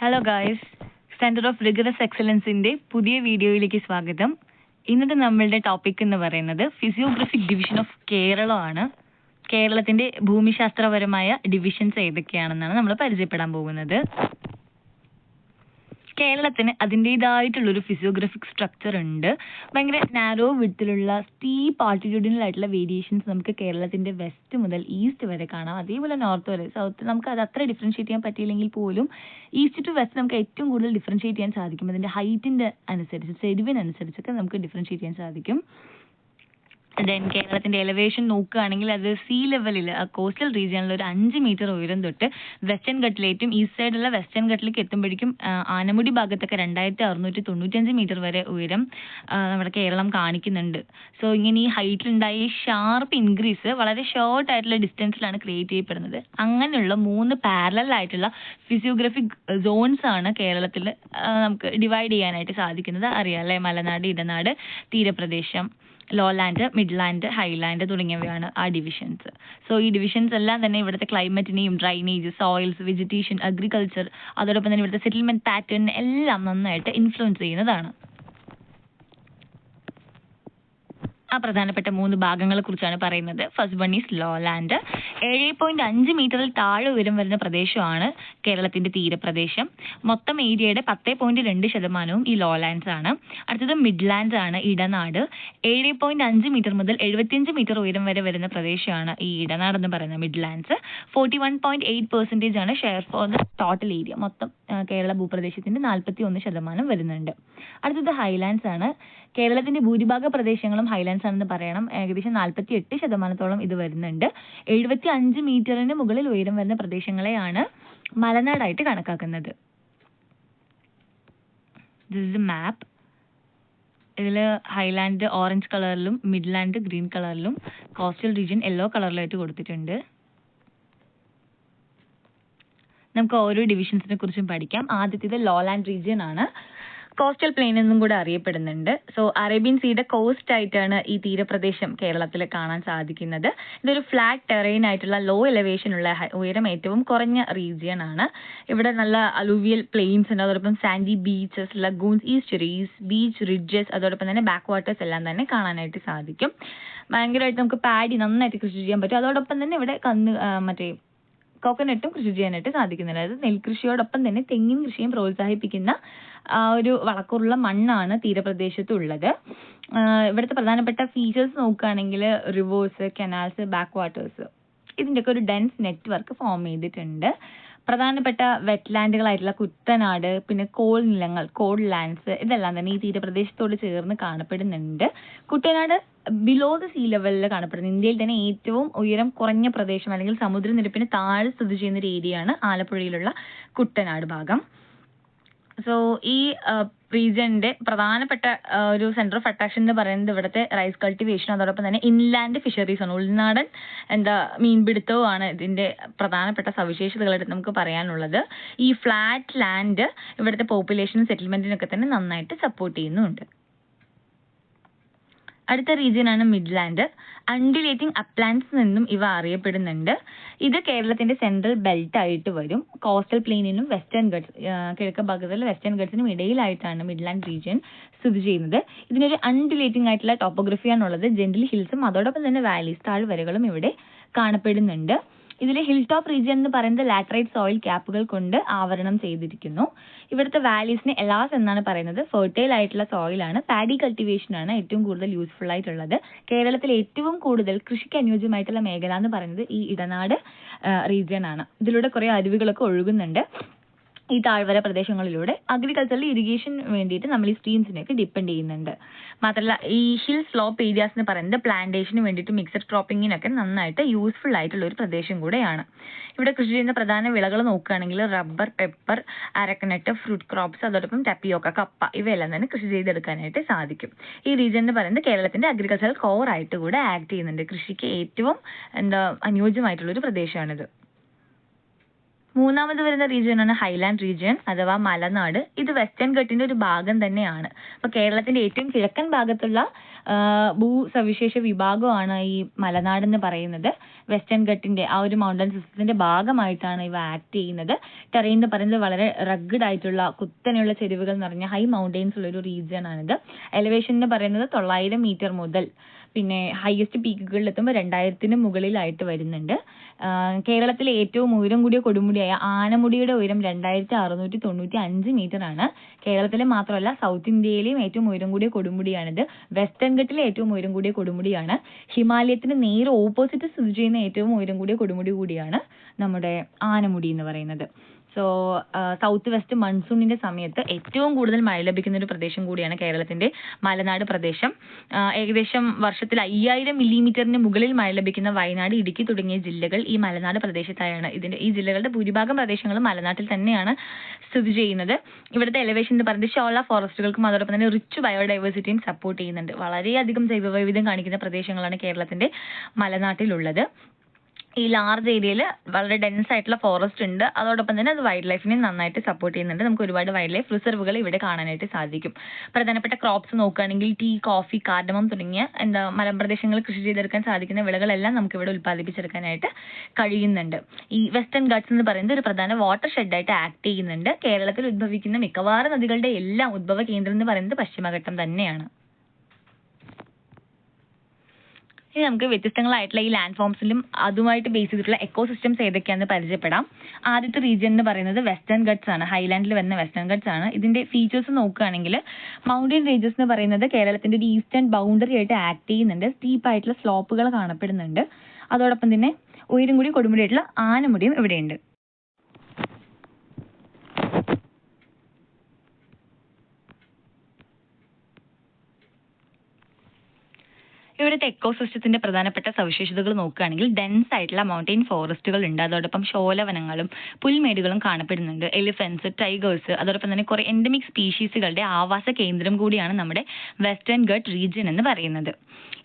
Hello guys, centre of rigorous എക്സലൻസിന്റെ പുതിയ വീഡിയോയിലേക്ക് സ്വാഗതം. ഇന്നത്തെ നമ്മളുടെ ടോപ്പിക് എന്ന് പറയുന്നത് ഫിസിയോഗ്രഫിക് ഡിവിഷൻ ഓഫ് കേരളമാണ്. കേരളത്തിന്റെ ഭൂമിശാസ്ത്രപരമായ ഡിവിഷൻസ് ഏതൊക്കെയാണെന്നാണ് നമ്മൾ പരിചയപ്പെടാൻ പോകുന്നത്. കേരളത്തിന് അതിൻ്റെതായിട്ടുള്ളൊരു ഫിസിയോഗ്രഫിക് സ്ട്രക്ചർ ഉണ്ട്. ഭയങ്കര നാരോ വിഡ്ത്തിലുള്ള സ്റ്റീപ്പ് ആൾട്ടിറ്റ്യൂഡിനൽ ആയിട്ടുള്ള വേരിയേഷൻസ് നമുക്ക് കേരളത്തിന്റെ വെസ്റ്റ് മുതൽ ഈസ്റ്റ് വരെ കാണാം. അതേപോലെ നോർത്ത് വരെ, സൗത്ത് നമുക്ക് അത് അത്ര ഡിഫറൻഷിയേറ്റ് ചെയ്യാൻ പറ്റിയില്ലെങ്കിൽ പോലും ഈസ്റ്റ് ടു വെസ്റ്റ് നമുക്ക് ഏറ്റവും കൂടുതൽ ഡിഫറൻഷിയേറ്റ് ചെയ്യാൻ സാധിക്കും. അതിന്റെ ഹൈറ്റിന്റെ അനുസരിച്ച്, ചെരിവിനനുസരിച്ചൊക്കെ നമുക്ക് ഡിഫറൻഷിയേറ്റ് ചെയ്യാൻ സാധിക്കും. ദെൻ കേരളത്തിന്റെ എലവേഷൻ നോക്കുകയാണെങ്കിൽ അത് സീ ലെവലിൽ കോസ്റ്റൽ റീജിയനിൽ ഒരു 5 മീറ്റർ ഉയരം തൊട്ട് വെസ്റ്റേൺ ഘട്ടിലേറ്റും ഈസ്റ്റ് സൈഡുള്ള വെസ്റ്റേൺ ഘട്ടിലേക്ക് എത്തുമ്പോഴേക്കും ആനമുടി ഭാഗത്തൊക്കെ 2695 മീറ്റർ വരെ ഉയരം നമ്മുടെ കേരളം കാണിക്കുന്നുണ്ട്. സോ ഇങ്ങനെ ഈ ഹൈറ്റിലുണ്ടായ ഈ ഷാർപ്പ് ഇൻക്രീസ് വളരെ ഷോർട്ട് ആയിട്ടുള്ള ഡിസ്റ്റൻസിലാണ് ക്രിയേറ്റ് ചെയ്യപ്പെടുന്നത്. അങ്ങനെയുള്ള 3 പാരലൽ ആയിട്ടുള്ള ഫിസിയോഗ്രഫിക് സോൺസ് ആണ് കേരളത്തിൽ നമുക്ക് ഡിവൈഡ് ചെയ്യാനായിട്ട് സാധിക്കുന്നത്. അറിയാം അല്ലേ? മലനാട്, ഇടനാട്, തീരപ്രദേശം, ലോലാൻഡ്, മിഡ്ലാൻഡ്, ഹൈലാൻഡ് തുടങ്ങിയവയാണ് ആ ഡിവിഷൻസ്. സോ ഈ ഡിവിഷൻസ് എല്ലാം തന്നെ ഇവിടുത്തെ ക്ലൈമറ്റിനെയും ഡ്രൈനേജ്, സോയിൽസ്, വെജിറ്റേഷൻ, അഗ്രികൾച്ചർ, അതോടൊപ്പം തന്നെ ഇവിടുത്തെ സെറ്റിൽമെന്റ് പാറ്റേൺ എല്ലാം നന്നായിട്ട് ഇൻഫ്ലുവൻസ് ചെയ്യുന്നതാണ്. ആ പ്രധാനപ്പെട്ട 3 ഭാഗങ്ങളെ കുറിച്ചാണ് പറയുന്നത്. First one is lowland. 7.5 മീറ്ററിൽ താഴെ ഉയരം വരുന്ന പ്രദേശമാണ് കേരളത്തിന്റെ തീരപ്രദേശം. മൊത്തം ഏരിയയുടെ 10.2% ഈ ലോലാൻഡ്സ് ആണ്. അടുത്തത് മിഡ്ലാൻഡ്സ് ആണ്, ഇടനാട്. 7.5 മീറ്റർ മുതൽ 75 മീറ്റർ ഉയരം വരെ വരുന്ന പ്രദേശമാണ് ഈ ഇടനാട് എന്ന് പറയുന്ന മിഡ്ലാൻഡ്സ്. 41.8% ആണ് share for the total area. മൊത്തം കേരള ഭൂപ്രദേശത്തിന്റെ 41% വരുന്നുണ്ട്. അടുത്തത് ഹൈലാൻഡ്സ് ആണ്. കേരളത്തിന്റെ ഭൂരിഭാഗ പ്രദേശങ്ങളും ഹൈലാൻഡ്സ് ആണെന്ന് പറയണം. ഏകദേശം 48% ഇത് വരുന്നുണ്ട്. 75 മീറ്ററിന് മുകളിൽ ഉയരം വരുന്ന പ്രദേശങ്ങളെയാണ് മലനാടായിട്ട് കണക്കാക്കുന്നത്. ദിസ് ഇസ് എ മാപ്പ്. ഇതിൽ ഹൈലാൻഡ് ഓറഞ്ച് കളറിലും മിഡ്ലാൻഡ് ഗ്രീൻ കളറിലും കോസ്റ്റൽ റീജിയൻ യെല്ലോ കളറിലായിട്ട് കൊടുത്തിട്ടുണ്ട്. നമുക്ക് ഓരോ ഡിവിഷൻസിനെ കുറിച്ചും പഠിക്കാം. ആദ്യത്തേത് ലോലാൻഡ് റീജിയൻ ആണ്. കോസ്റ്റൽ പ്ലെയിൻ എന്നും കൂടെ അറിയപ്പെടുന്നുണ്ട്. സോ അറേബ്യൻ സീയുടെ കോസ്റ്റ് ആയിട്ടാണ് ഈ തീരപ്രദേശം കേരളത്തിൽ കാണാൻ സാധിക്കുന്നത്. ഇതൊരു ഫ്ലാറ്റ് ടെറൈൻ ആയിട്ടുള്ള ലോ എലവേഷൻ ഉള്ള ഉയരം ഏറ്റവും കുറഞ്ഞ റീജിയൻ ആണ്. ഇവിടെ നല്ല അലൂവിയൽ പ്ലെയിൻസ് ഉണ്ട്, അതോടൊപ്പം sandy beaches, lagoons, estuaries, beach ridges, അതോടൊപ്പം തന്നെ ബാക്ക് വാട്ടേഴ്സ് എല്ലാം തന്നെ കാണാനായിട്ട് സാധിക്കും. ഭയങ്കരമായിട്ട് നമുക്ക് പാഡി നന്നായിട്ട് കൃഷി ചെയ്യാൻ പറ്റും. അതോടൊപ്പം തന്നെ ഇവിടെ കോക്കനട്ടും കൃഷി ചെയ്യാനായിട്ട് സാധിക്കുന്നുണ്ട്. അതായത് നെൽകൃഷിയോടൊപ്പം തന്നെ തെങ്ങിൻ കൃഷിയും പ്രോത്സാഹിപ്പിക്കുന്ന ഒരു വളക്കൂറുള്ള മണ്ണാണ് തീരപ്രദേശത്തുള്ളത്. ഇവിടുത്തെ പ്രധാനപ്പെട്ട ഫീച്ചേഴ്സ് നോക്കുകയാണെങ്കിൽ റിവേഴ്സ്, കനാൽസ്, ബാക്ക് വാട്ടേഴ്സ്, ഇതിൻ്റെയൊക്കെ ഒരു ഡെൻസ് നെറ്റ്വർക്ക് ഫോം ചെയ്തിട്ടുണ്ട്. പ്രധാനപ്പെട്ട വെറ്റ്ലാൻഡുകളായിട്ടുള്ള കുട്ടനാട്, പിന്നെ കോൾ നിലങ്ങൾ, കോൾ ലാൻഡ്സ്, ഇതെല്ലാം തന്നെ ഈ തീരപ്രദേശത്തോട് ചേർന്ന് കാണപ്പെടുന്നുണ്ട്. കുട്ടനാട് ബിലോ ദ സീ ലെവലിൽ കാണപ്പെടുന്നത്. ഇന്ത്യയിൽ തന്നെ ഏറ്റവും ഉയരം കുറഞ്ഞ പ്രദേശം അല്ലെങ്കിൽ സമുദ്രനിരപ്പിന് താഴെ സ്ഥിതി ചെയ്യുന്ന ഒരു ഏരിയയാണ് ആലപ്പുഴയിലുള്ള കുട്ടനാട് ഭാഗം. സോ ഈ റീജിയന്റെ പ്രധാനപ്പെട്ട ഒരു സെന്റർ ഓഫ് അട്രാക്ഷൻ എന്ന് പറയുന്നത് ഇവിടുത്തെ റൈസ് കൾട്ടിവേഷൻ, അതോടൊപ്പം തന്നെ ഇൻലാൻഡ് ഫിഷറീസ് ആണ്. ഉൾനാടൻ മീൻപിടുത്തവുമാണ് ഇതിന്റെ പ്രധാനപ്പെട്ട സവിശേഷതകളായിട്ട് നമുക്ക് പറയാനുള്ളത്. ഈ ഫ്ലാറ്റ് ലാൻഡ് ഇവിടുത്തെ പോപ്പുലേഷൻ സെറ്റിൽമെന്റിനൊക്കെ തന്നെ നന്നായിട്ട് സപ്പോർട്ട് ചെയ്യുന്നുണ്ട്. അടുത്ത റീജിയൻ ആണ് മിഡ്ലാൻഡ്. അൺഡുലേറ്റിംഗ് അപ്ലാൻഡ്സ് നിന്നും ഇവ അറിയപ്പെടുന്നുണ്ട്. ഇത് കേരളത്തിന്റെ സെൻട്രൽ ബെൽറ്റ് ആയിട്ട് വരും. കോസ്റ്റൽ പ്ലെയിനിനും വെസ്റ്റേൺ ഗട്ട്സ്, കിഴക്ക് ഭാഗത്തുള്ള വെസ്റ്റേൺ ഗട്ട്സിനും ഇടയിലായിട്ടാണ് മിഡ്ലാൻഡ് റീജിയൻ സ്ഥിതി ചെയ്യുന്നത്. ഇതിനൊരു അൺഡുലേറ്റിംഗ് ആയിട്ടുള്ള ടോപ്പോഗ്രഫിയാണുള്ളത്. ജെന്റൽ ഹിൽസും അതോടൊപ്പം തന്നെ വാലീസ്, താഴ്വരകളും ഇവിടെ കാണപ്പെടുന്നുണ്ട്. ഇതിലെ ഹിൽ ടോപ്പ് റീജിയൻ എന്ന് പറയുന്നത് ലാറ്ററൈറ്റ് സോയിൽ ക്യാപ്പുകൾ കൊണ്ട് ആവരണം ചെയ്തിരിക്കുന്നു. ഇവിടുത്തെ വാലീസിനെ എലാസ് എന്നാണ് പറയുന്നത്. ഫെർട്ടൈൽ ആയിട്ടുള്ള സോയിലാണ്. പാഡി കൾട്ടിവേഷൻ ആണ് ഏറ്റവും കൂടുതൽ യൂസ്ഫുൾ ആയിട്ടുള്ളത്. കേരളത്തിൽ ഏറ്റവും കൂടുതൽ കൃഷിക്ക് അനുയോജ്യമായിട്ടുള്ള മേഖല എന്ന് പറയുന്നത് ഈ ഇടനാട് റീജിയൻ ആണ്. ഇതിലൂടെ കുറെ അരുവികളൊക്കെ ഒഴുകുന്നുണ്ട് ഈ താഴ്വര പ്രദേശങ്ങളിലൂടെ. അഗ്രികൾച്ചറിൽ ഇറിഗേഷൻ വേണ്ടിയിട്ട് നമ്മൾ ഈ സ്ട്രീംസിനെയൊക്കെ ഡിപ്പെൻഡ് ചെയ്യുന്നുണ്ട്. മാത്രമല്ല ഈ ഹിൽ സ്ലോപ്പ് ഏരിയാസ് എന്ന് പറയുന്നത് പ്ലാന്റേഷന് വേണ്ടിയിട്ട് മിക്സഡ് ക്രോപ്പിങ്ങിനൊക്കെ നന്നായിട്ട് യൂസ്ഫുൾ ആയിട്ടുള്ള ഒരു പ്രദേശം കൂടെയാണ്. ഇവിടെ കൃഷി ചെയ്യുന്ന പ്രധാന വിളകൾ നോക്കുകയാണെങ്കിൽ റബ്ബർ, പെപ്പർ, അരക്കനട്ട്, ഫ്രൂട്ട് ക്രോപ്സ്, അതോടൊപ്പം ടപ്പിയോക്ക, കപ്പ, ഇവയെല്ലാം തന്നെ കൃഷി ചെയ്തെടുക്കാനായിട്ട് സാധിക്കും. ഈ റീജിയൻ എന്ന് പറയുന്നത് കേരളത്തിന്റെ അഗ്രികൾച്ചറൽ കോർ ആയിട്ട് കൂടെ ആക്ട് ചെയ്യുന്നുണ്ട്. കൃഷിക്ക് ഏറ്റവും അനുയോജ്യമായിട്ടുള്ള ഒരു പ്രദേശമാണിത്. മൂന്നാമത് വരുന്ന റീജിയനാണ് ഹൈലാൻഡ് റീജിയൻ അഥവാ മലനാട്. ഇത് വെസ്റ്റേൺ ഘട്ടിന്റെ ഒരു ഭാഗം തന്നെയാണ്. അപ്പൊ കേരളത്തിന്റെ ഏറ്റവും കിഴക്കൻ ഭാഗത്തുള്ള ഭൂസവിശേഷ വിഭാഗമാണ് ഈ മലനാട് എന്ന് പറയുന്നത്. വെസ്റ്റേൺ ഘട്ടിന്റെ ആ ഒരു മൗണ്ടൻ സിസ്റ്റത്തിന്റെ ഭാഗമായിട്ടാണ് ഇവ ആക്ട് ചെയ്യുന്നത്. ടെറൈൻ എന്ന് പറയുന്നത് വളരെ റഗ്ഗഡ് ആയിട്ടുള്ള കുത്തനെയുള്ള ചെരുവുകൾ നിറഞ്ഞ ഹൈ മൗണ്ടെയിൻസ് ഉള്ള ഒരു റീജിയൻ ആണിത്. എലിവേഷൻ എന്ന് പറയുന്നത് 900 മീറ്റർ മുതൽ പിന്നെ ഹയസ്റ്റ് പീക്കുകളിൽ എത്തുമ്പോൾ 2000-ന് മുകളിലായിട്ട് വരുന്നുണ്ട്. കേരളത്തിലെ ഏറ്റവും ഉയരം കൂടിയ കൊടുമുടിയായ ആനമുടിയുടെ ഉയരം 2695 മീറ്റർ ആണ്. കേരളത്തിലെ മാത്രമല്ല സൗത്ത് ഇന്ത്യയിലെയും ഏറ്റവും ഉയരം കൂടിയ കൊടുമുടിയാണിത്. വെസ്റ്റേൺ ഘട്ടിലെ ഏറ്റവും ഉയരം കൂടിയ കൊടുമുടിയാണ്. ഹിമാലയത്തിന് നേരെ ഓപ്പോസിറ്റ് സ്ഥിതി ചെയ്യുന്ന ഏറ്റവും ഉയരം കൂടിയ കൊടുമുടി കൂടിയാണ് നമ്മുടെ ആനമുടി എന്ന് പറയുന്നത്. സോ സൗത്ത് വെസ്റ്റ് മൺസൂണിന്റെ സമയത്ത് ഏറ്റവും കൂടുതൽ മഴ ലഭിക്കുന്ന ഒരു പ്രദേശം കൂടിയാണ് കേരളത്തിന്റെ മലനാട് പ്രദേശം. ഏകദേശം വർഷത്തിൽ 5000 മില്ലിമീറ്ററിന് മുകളിൽ മഴ ലഭിക്കുന്ന വയനാട്, ഇടുക്കി തുടങ്ങിയ ജില്ലകൾ ഈ മലനാട് പ്രദേശത്തായാണ്. ഈ ജില്ലകളുടെ ഭൂരിഭാഗം പ്രദേശങ്ങളും മലനാട്ടിൽ തന്നെയാണ് സ്ഥിതി ചെയ്യുന്നത്. ഇവിടുത്തെ എലിവേഷൻ എന്ന് പറയുന്നത് ഷോള ഫോറസ്റ്റുകൾക്കും അതോടൊപ്പം തന്നെ റിച്ച് ബയോഡൈവേഴ്സിറ്റിയും സപ്പോർട്ട് ചെയ്യുന്നുണ്ട്. വളരെയധികം ജൈവവൈവിധ്യം കാണിക്കുന്ന പ്രദേശങ്ങളാണ് കേരളത്തിന്റെ മലനാട്ടിലുള്ളത്. ഈ ലാർജ് ഏരിയയിൽ വളരെ ഡെൻസ് ആയിട്ടുള്ള ഫോറസ്റ്റ് ഉണ്ട്. അതോടൊപ്പം തന്നെ അത് വൈൽഡ് ലൈഫിനെ നന്നായിട്ട് സപ്പോർട്ട് ചെയ്യുന്നുണ്ട്. നമുക്ക് ഒരുപാട് വൈൽഡ് ലൈഫ് റിസർവുകൾ ഇവിടെ കാണാനായിട്ട് സാധിക്കും. പ്രധാനപ്പെട്ട ക്രോപ്സ് നോക്കുകയാണെങ്കിൽ ടീ, കോഫി, കാർഡമം തുടങ്ങിയ മലമ്പ്രദേശങ്ങളിൽ കൃഷി ചെയ്തെടുക്കാൻ സാധിക്കുന്ന വിളകളെല്ലാം നമുക്ക് ഇവിടെ ഉൽപ്പാദിപ്പിച്ചെടുക്കാനായിട്ട് കഴിയുന്നുണ്ട്. ഈ വെസ്റ്റേൺ ഗട്ട്സ് എന്ന് പറയുന്നത് ഒരു പ്രധാന വാട്ടർ ഷെഡായിട്ട് ആക്ട് ചെയ്യുന്നുണ്ട്. കേരളത്തിൽ ഉദ്ഭവിക്കുന്ന മിക്കവാറും നദികളുടെ എല്ലാം ഉദ്ഭവ കേന്ദ്രം എന്ന് പറയുന്നത് പശ്ചിമഘട്ടം തന്നെയാണ്. ഇനി നമുക്ക് വ്യത്യസ്തങ്ങളായിട്ടുള്ള ഈ ലാൻഡ് ഫോംസിലും അതുമായിട്ട് ബേസ് ചെയ്തിട്ടുള്ള എക്കോസിസ്റ്റംസ് ഏതൊക്കെയാണെന്ന് പരിചയപ്പെടാം. ആദ്യത്തെ റീജിയൻ എന്ന് പറയുന്നത് വെസ്റ്റേൺ ഗട്ട്സ് ആണ്. ഹൈലാൻഡിൽ വരുന്ന വെസ്റ്റേൺ ഗട്ട്സ് ആണ്. ഇതിന്റെ ഫീച്ചേഴ്സ് നോക്കുകയാണെങ്കിൽ മൗണ്ടൻ റേഞ്ചസ് എന്ന് പറയുന്നത് കേരളത്തിന്റെ ഒരു ഈസ്റ്റേൺ ബൗണ്ടറി ആയിട്ട് ആക്ട് ചെയ്യുന്നുണ്ട്. സ്റ്റീപ്പ് ആയിട്ടുള്ള സ്ലോപ്പുകൾ കാണപ്പെടുന്നുണ്ട്. അതോടൊപ്പം തന്നെ ഉയരം കൂടി കൊടുമുടിയായിട്ടുള്ള ആനമുടിയും ഇവിടെയുണ്ട്. ഇവിടുത്തെ എക്കോസിസ്റ്റത്തിന്റെ പ്രധാനപ്പെട്ട സവിശേഷതകൾ നോക്കുകയാണെങ്കിൽ ഡെൻസ് ആയിട്ടുള്ള മൗണ്ടെയിൻ ഫോറസ്റ്റുകൾ ഉണ്ട്. അതോടൊപ്പം ശോലവനങ്ങളും പുൽമേടുകളും കാണപ്പെടുന്നുണ്ട്. എലിഫന്റ്സ്, ടൈഗേഴ്സ്, അതോടൊപ്പം തന്നെ കുറെ എൻഡമിക് സ്പീഷീസുകളുടെ ആവാസ കേന്ദ്രം കൂടിയാണ് നമ്മുടെ വെസ്റ്റേൺ ഗട്ട് റീജിയൻ എന്ന് പറയുന്നത്.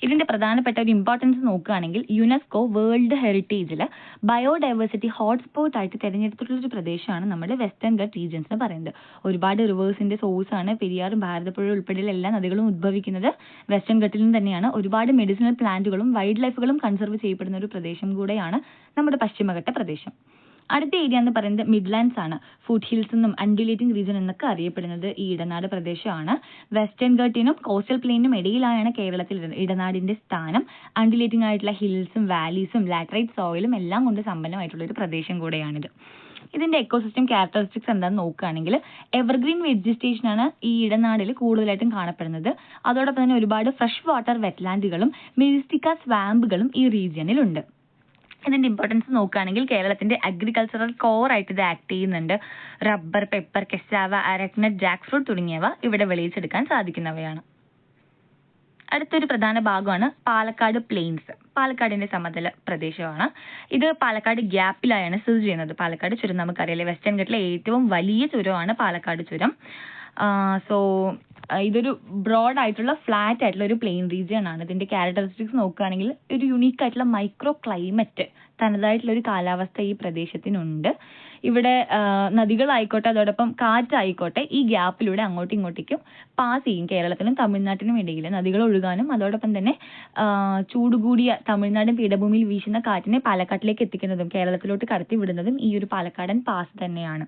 ഇതിന്റെ പ്രധാനപ്പെട്ട ഒരു ഇമ്പോർട്ടൻസ് നോക്കുകയാണെങ്കിൽ യുനെസ്കോ വേൾഡ് ഹെറിറ്റേജിൽ ബയോഡൈവേഴ്സിറ്റി ഹോട്ട്സ്പോട്ട് ആയിട്ട് തിരഞ്ഞെടുത്തിട്ടുള്ള ഒരു പ്രദേശമാണ് നമ്മുടെ വെസ്റ്റേൺ ഗട്ട് റീജിയൻസ് എന്ന് പറയുന്നത്. ഒരുപാട് റിവേഴ്സിന്റെ സോഴ്സ് ആണ്. പെരിയാറും ഭാരതപ്പുഴ ഉൾപ്പെടെയുള്ള എല്ലാ നദികളും ഉദ്ഭവിക്കുന്നത് വെസ്റ്റേൺ ഗട്ടിൽ നിന്ന് തന്നെയാണ്. ഒരുപാട് മെഡിസിനൽ പ്ലാന്റുകളും വൈൽഡ് ലൈഫുകളും കൺസർവ് ചെയ്യപ്പെടുന്ന ഒരു പ്രദേശം കൂടെയാണ് നമ്മുടെ പശ്ചിമഘട്ട പ്രദേശം. അടുത്ത ഏരിയ എന്ന് പറയുന്നത് മിഡ്ലാൻഡ്സ് ആണ്. ഫുഡ് ഹിൽസ് എന്നും അൺഡുലേറ്റിംഗ് റീജിയൻ എന്നൊക്കെ അറിയപ്പെടുന്നത് ഈ ഇടനാട് പ്രദേശമാണ്. വെസ്റ്റേൺ ഗട്ടിനും കോസ്റ്റൽ പ്ലെയിനും ഇടയിലാണ് കേരളത്തിൽ ഇടനാടിന്റെ സ്ഥാനം. അൺഡുലേറ്റിംഗ് ആയിട്ടുള്ള ഹിൽസും വാലീസും ലാറ്ററൈറ്റ് സോയിലും എല്ലാം കൊണ്ട് സമ്പന്നമായിട്ടുള്ള ഒരു പ്രദേശം കൂടെയാണിത്. ഇതിന്റെ എക്കോസിസ്റ്റം ക്യാരക്ടറിസ്റ്റിക്സ് എന്താണെന്ന് നോക്കുകയാണെങ്കിൽ എവർഗ്രീൻ വെജിറ്റേഷൻ ആണ് ഈ ഇടനാടിൽ കൂടുതലായിട്ടും കാണപ്പെടുന്നത്. അതോടൊപ്പം തന്നെ ഒരുപാട് ഫ്രഷ് വാട്ടർ വെറ്റ്ലാൻഡുകളും മിസ്റ്റിക്ക സ്വാമ്പുകളും ഈ റീജിയനിലുണ്ട്. ഇതിന്റെ ഇമ്പോർട്ടൻസ് നോക്കുകയാണെങ്കിൽ കേരളത്തിന്റെ അഗ്രികൾച്ചറൽ കോർ ആയിട്ട് ഇത് ആക്ട് ചെയ്യുന്നുണ്ട്. റബ്ബർ, പെപ്പർ, കെസാവ, അരക്നട്ട്, ജാക്ക് ഫ്രൂട്ട് തുടങ്ങിയവ ഇവിടെ വിളയിച്ചെടുക്കാൻ സാധിക്കുന്നവയാണ്. അടുത്തൊരു പ്രധാന ഭാഗമാണ് പാലക്കാട് പ്ലെയിൻസ്. പാലക്കാടിന്റെ സമതല പ്രദേശമാണ്. ഇത് പാലക്കാട് ഗ്യാപ്പിലായാണ് സ്ഥിതി ചെയ്യുന്നത്. പാലക്കാട് ചുരം നമുക്കറിയാലേ, വെസ്റ്റേൺ ഘട്ടിലെ ഏറ്റവും വലിയ ചുരമാണ് പാലക്കാട് ചുരം. സോ ഇതൊരു ബ്രോഡ് ആയിട്ടുള്ള ഫ്ലാറ്റ് ആയിട്ടുള്ള ഒരു പ്ലെയിൻ റീജിയൻ ആണ്. ഇതിന്റെ ക്യാരക്ടറിസ്റ്റിക്സ് നോക്കുകയാണെങ്കിൽ ഒരു യുണീക്ക് ആയിട്ടുള്ള മൈക്രോ ക്ലൈമറ്റ്, തനതായിട്ടുള്ള ഒരു കാലാവസ്ഥ ഈ പ്രദേശത്തിനുണ്ട്. ഇവിടെ നദികളായിക്കോട്ടെ അതോടൊപ്പം കാറ്റായിക്കോട്ടെ ഈ ഗ്യാപ്പിലൂടെ അങ്ങോട്ടും ഇങ്ങോട്ടേക്കും പാസ് ചെയ്യും. കേരളത്തിനും തമിഴ്നാട്ടിനും ഇടയിൽ നദികൾ ഒഴുകാനും അതോടൊപ്പം തന്നെ ചൂടുകൂടിയ തമിഴ്നാടും പീഠഭൂമിയിൽ വീശുന്ന കാറ്റിനെ പാലക്കാട്ടിലേക്ക് എത്തിക്കുന്നതും കേരളത്തിലോട്ട് കടത്തി വിടുന്നതും ഈ ഒരു പാലക്കാടൻ പാസ് തന്നെയാണ്.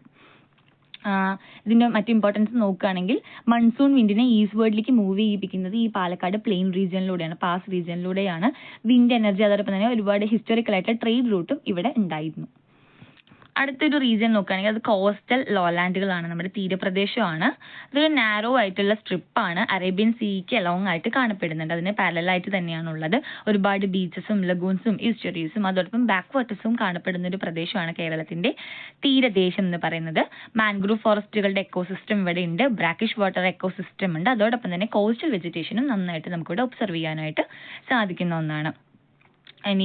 ഇതിന്റെ മറ്റു ഇമ്പോർട്ടൻസ് നോക്കുകയാണെങ്കിൽ മൺസൂൺ വിൻഡിനെ ഈസ്റ്റ് വേർഡിലേക്ക് മൂവ് ചെയ്യിപ്പിക്കുന്നത് ഈ പാലക്കാട് പ്ലെയിൻ റീജിയനിലൂടെയാണ്, പാസ് റീജിയനിലൂടെയാണ്. വിൻഡ് എനർജി അതോടൊപ്പം തന്നെ ഒരുപാട് ഹിസ്റ്റോറിക്കൽ ആയിട്ടുള്ള ട്രേഡ് റൂട്ടും ഇവിടെ ഉണ്ടായിരുന്നു. അടുത്തൊരു റീജിയൻ നോക്കുകയാണെങ്കിൽ അത് കോസ്റ്റൽ ലോലാൻഡുകളാണ്, നമ്മുടെ തീരപ്രദേശമാണ്. ഇതൊരു നാരോ ആയിട്ടുള്ള സ്ട്രിപ്പാണ്. അറേബ്യൻ സീക്ക് അലോങ് ആയിട്ട് കാണപ്പെടുന്നുണ്ട്. അതിന് പാരലൽ ആയിട്ട് തന്നെയാണുള്ളത്. ഒരുപാട് ബീച്ചസും ലഗൂൺസും ഈസ്റ്ററീസും അതോടൊപ്പം ബാക്ക് വാട്ടേഴ്സും കാണപ്പെടുന്ന ഒരു പ്രദേശമാണ് കേരളത്തിന്റെ തീരദേശം എന്ന് പറയുന്നത്. മാൻഗ്രൂവ് ഫോറസ്റ്റുകളുടെ എക്കോസിസ്റ്റം ഇവിടെ ഉണ്ട്. ബ്രാക്കിഷ് വാട്ടർ എക്കോസിസ്റ്റം ഉണ്ട്. അതോടൊപ്പം തന്നെ കോസ്റ്റൽ വെജിറ്റേഷനും നന്നായിട്ട് നമുക്കിവിടെ ഒബ്സർവ് ചെയ്യാനായിട്ട് സാധിക്കുന്ന ഒന്നാണ്. ഇനി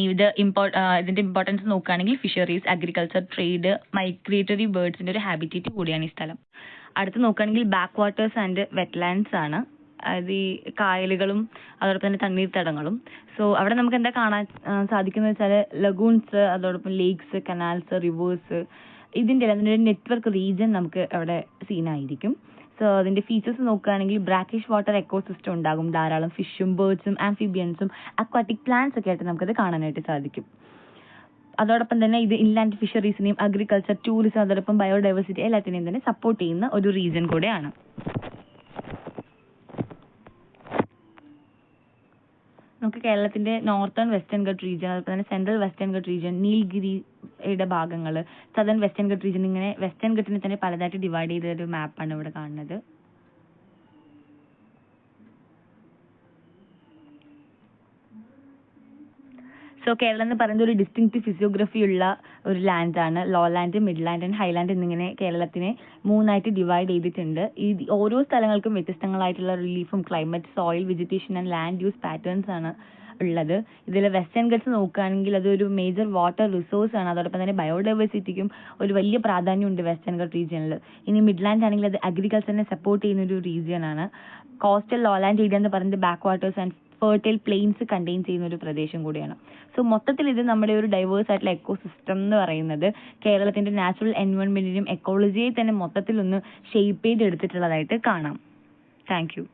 ഇതിന്റെ ഇമ്പോർട്ടൻസ് നോക്കുകയാണെങ്കിൽ ഫിഷറീസ്, അഗ്രികൾച്ചർ, ട്രേഡ്, മൈഗ്രേറ്ററി ബേർഡ്സിന്റെ ഒരു ഹാബിറ്റേറ്റ് കൂടിയാണ് ഈ സ്ഥലം. അടുത്ത് നോക്കുകയാണെങ്കിൽ ബാക്ക് വാട്ടേഴ്സ് ആൻഡ് വെറ്റ്ലാൻഡ്സ് ആണ്. അത് ഈ കായലുകളും അതോടൊപ്പം തന്നെ തണ്ണീർത്തടങ്ങളും. സോ അവിടെ നമുക്ക് എന്താ കാണാൻ സാധിക്കുന്നത് വെച്ചാൽ ലഗൂൺസ്, അതോടൊപ്പം ലേക്സ്, കനാൽസ്, റിവേഴ്സ്, ഇതിൻ്റെ അതിൻ്റെ ഒരു നെറ്റ്വർക്ക് റീജിയൻ നമുക്ക് അവിടെ സീനായിരിക്കും. സോ അതിൻ്റെ ഫീച്ചേഴ്സ് നോക്കുകയാണെങ്കിൽ ബ്രാക്കിഷ് വാട്ടർ എക്കോസിസ്റ്റം ഉണ്ടാകും, ധാരാളം ഫിഷും ബേർഡ്സും ആംഫിബിയൻസും അക്വാറ്റിക് പ്ലാന്റ്സ് ഒക്കെ ആയിട്ട് നമുക്കത് കാണാനായിട്ട് സാധിക്കും. അതോടൊപ്പം തന്നെ ഇത് ഇൻലാൻഡ് ഫിഷറീസിനെയും അഗ്രികൾച്ചർ, ടൂറിസം, അതോടൊപ്പം ബയോഡൈവേഴ്സിറ്റി എല്ലാത്തിനെയും തന്നെ സപ്പോർട്ട് ചെയ്യുന്ന ഒരു റീജിയൻ കൂടെയാണ്. നമുക്ക് കേരളത്തിന്റെ നോർത്തേൺ വെസ്റ്റേൺ ഗട്ട് റീജിയൻ, അതുപോലെ തന്നെ സെൻട്രൽ വെസ്റ്റേൺ ഗട്ട് റീജിയൻ, നീൽഗിരിയുടെ ഭാഗങ്ങൾ, സദേൺ വെസ്റ്റേൺ ഗട്ട് റീജിയൻ, ഇങ്ങനെ വെസ്റ്റേൺ ഗട്ടിനെ തന്നെ പലതായിട്ട് ഡിവൈഡ് ചെയ്ത ഒരു മാപ്പാണ് ഇവിടെ കാണുന്നത്. സോ കേരളം എന്ന് പറയുന്നത് ഒരു ഡിസ്റ്റിങ്ക്റ്റ് ഫിസിയോഗ്രഫി ഉള്ള ഒരു ലാൻഡാണ്. Low land, mid land and highland എന്നിങ്ങനെ കേരളത്തിനെ 3ആയിട്ട് ഡിവൈഡ് ചെയ്തിട്ടുണ്ട്. ഈ ഓരോ സ്ഥലങ്ങൾക്കും വ്യത്യസ്തങ്ങളായിട്ടുള്ള റിലീഫും climate, soil, vegetation and land use patterns ആണ് ഉള്ളത്. ഇതിൽ വെസ്റ്റേൺ ഗട്ട്സ് നോക്കുകയാണെങ്കിൽ അതൊരു മേജർ വാട്ടർ റിസോഴ്സ് ആണ്. അതോടൊപ്പം തന്നെ ബയോഡൈവേഴ്സിറ്റിക്കും ഒരു വലിയ പ്രാധാന്യമുണ്ട് വെസ്റ്റേൺ ഗട്ട് റീജിയനിൽ. ഇനി മിഡ്ലാൻഡ് ആണെങ്കിൽ അത് അഗ്രികൾച്ചറിനെ സപ്പോർട്ട് ചെയ്യുന്ന ഒരു റീജിയൻ ആണ്. കോസ്റ്റൽ ലോലാൻഡ് ഏരിയ എന്ന് പറയുന്നത് back waters and fertile plains contain ചെയ്യുന്ന ഒരു പ്രദേശം കൂടിയാണ്. സോ മൊത്തത്തിൽ ഇത് നമ്മുടെ ഒരു ഡൈവേഴ്സ് ആയിട്ടുള്ള എക്കോ സിസ്റ്റം എന്ന് പറയുന്നത് കേരളത്തിന്റെ നാച്ചുറൽ എൻവയോൺമെന്റിനും എക്കോളജിയെ തന്നെ മൊത്തത്തിൽ ഒന്ന് ഷേപ്പ് ചെയ്തെടുത്തിട്ടുള്ളതായിട്ട് കാണാം. Thank you.